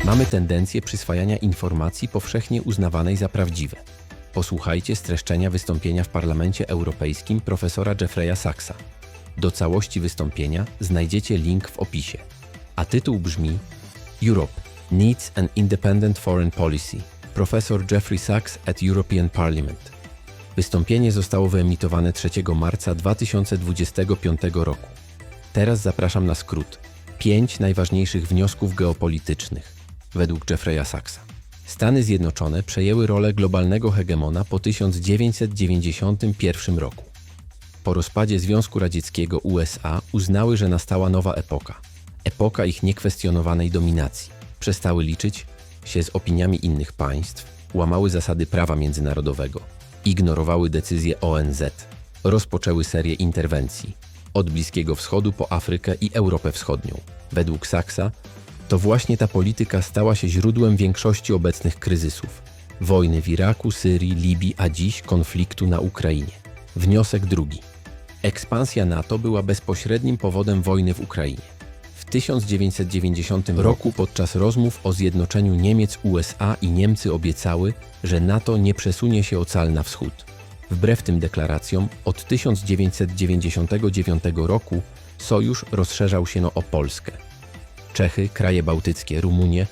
Mamy tendencję przyswajania informacji powszechnie uznawanej za prawdziwe. Posłuchajcie streszczenia wystąpienia w Parlamencie Europejskim profesora Jeffrey'a Saxa. Do całości wystąpienia znajdziecie link w opisie. A tytuł brzmi Europe needs an independent foreign policy. Profesor Jeffrey Sachs at European Parliament. Wystąpienie zostało wyemitowane 3 marca 2025 roku. Teraz zapraszam na skrót. 5 najważniejszych wniosków geopolitycznych według Jeffrey'a Saxa. Stany Zjednoczone przejęły rolę globalnego hegemona po 1991 roku. Po rozpadzie Związku Radzieckiego USA uznały, że nastała nowa epoka. Epoka ich niekwestionowanej dominacji. Przestały liczyć się z opiniami innych państw, łamały zasady prawa międzynarodowego, ignorowały decyzje ONZ, rozpoczęły serię interwencji od Bliskiego Wschodu po Afrykę i Europę Wschodnią. Według Saxa to właśnie ta polityka stała się źródłem większości obecnych kryzysów. Wojny w Iraku, Syrii, Libii, a dziś konfliktu na Ukrainie. Wniosek drugi. Ekspansja NATO była bezpośrednim powodem wojny w Ukrainie. W 1990 roku podczas rozmów o zjednoczeniu Niemiec, USA i Niemcy obiecały, że NATO nie przesunie się ocal na wschód. Wbrew tym deklaracjom od 1999 roku sojusz rozszerzał się o Polskę, Czechy, kraje bałtyckie, Rumunię,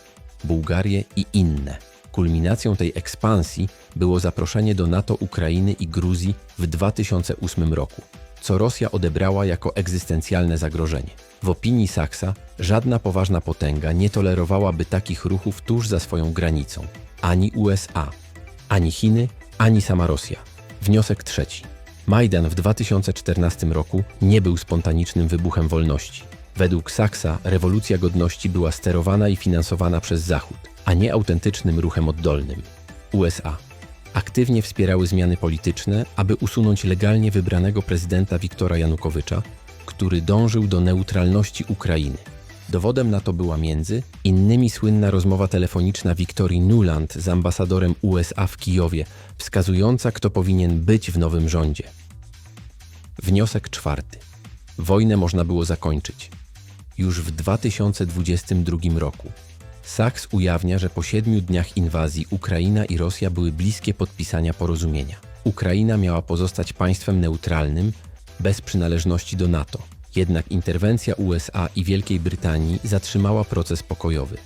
Bułgarię i inne. Kulminacją tej ekspansji było zaproszenie do NATO Ukrainy i Gruzji w 2008 roku, co Rosja odebrała jako egzystencjalne zagrożenie. W opinii Saxa żadna poważna potęga nie tolerowałaby takich ruchów tuż za swoją granicą. Ani USA, ani Chiny, ani sama Rosja. Wniosek trzeci. Majdan w 2014 roku nie był spontanicznym wybuchem wolności. Według Saxa rewolucja godności była sterowana i finansowana przez Zachód, a nie autentycznym ruchem oddolnym. USA aktywnie wspierały zmiany polityczne, aby usunąć legalnie wybranego prezydenta Wiktora Janukowycza, który dążył do neutralności Ukrainy. Dowodem na to była między innymi słynna rozmowa telefoniczna Victorii Nuland z ambasadorem USA w Kijowie, wskazująca, kto powinien być w nowym rządzie. Wniosek czwarty. Wojnę można było zakończyć już w 2022 roku. Sachs ujawnia, że po 7 dniach inwazji Ukraina i Rosja były bliskie podpisania porozumienia. Ukraina miała pozostać państwem neutralnym, bez przynależności do NATO. Jednak interwencja USA i Wielkiej Brytanii zatrzymała proces pokojowy.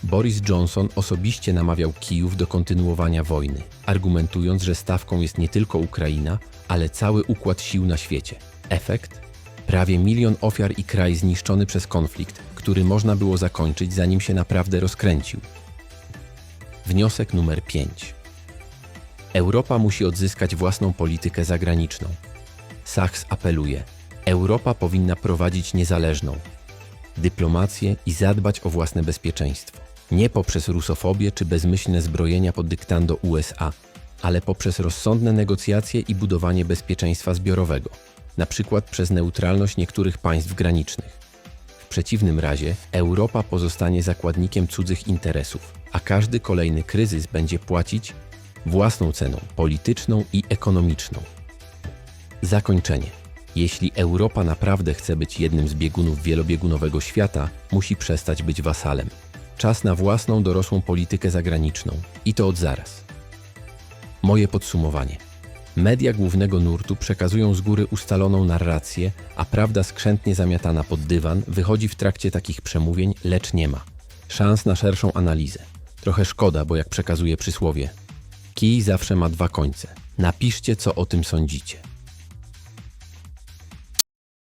Boris Johnson osobiście namawiał Kijów do kontynuowania wojny, argumentując, że stawką jest nie tylko Ukraina, ale cały układ sił na świecie. Efekt? Prawie 1 milion ofiar i kraj zniszczony przez konflikt, który można było zakończyć, zanim się naprawdę rozkręcił. Wniosek numer 5. Europa musi odzyskać własną politykę zagraniczną. Sachs apeluje: Europa powinna prowadzić niezależną dyplomację i zadbać o własne bezpieczeństwo. Nie poprzez rusofobię czy bezmyślne zbrojenia pod dyktando USA, ale poprzez rozsądne negocjacje i budowanie bezpieczeństwa zbiorowego, na przykład przez neutralność niektórych państw granicznych. W przeciwnym razie Europa pozostanie zakładnikiem cudzych interesów, a każdy kolejny kryzys będzie płacić własną ceną polityczną i ekonomiczną. Zakończenie. Jeśli Europa naprawdę chce być jednym z biegunów wielobiegunowego świata, musi przestać być wasalem. Czas na własną dorosłą politykę zagraniczną. I to od zaraz. Moje podsumowanie. Media głównego nurtu przekazują z góry ustaloną narrację, a prawda skrzętnie zamiatana pod dywan wychodzi w trakcie takich przemówień, lecz nie ma szans na szerszą analizę. Trochę szkoda, bo jak przekazuje przysłowie, kij zawsze ma 2 końce. Napiszcie, co o tym sądzicie.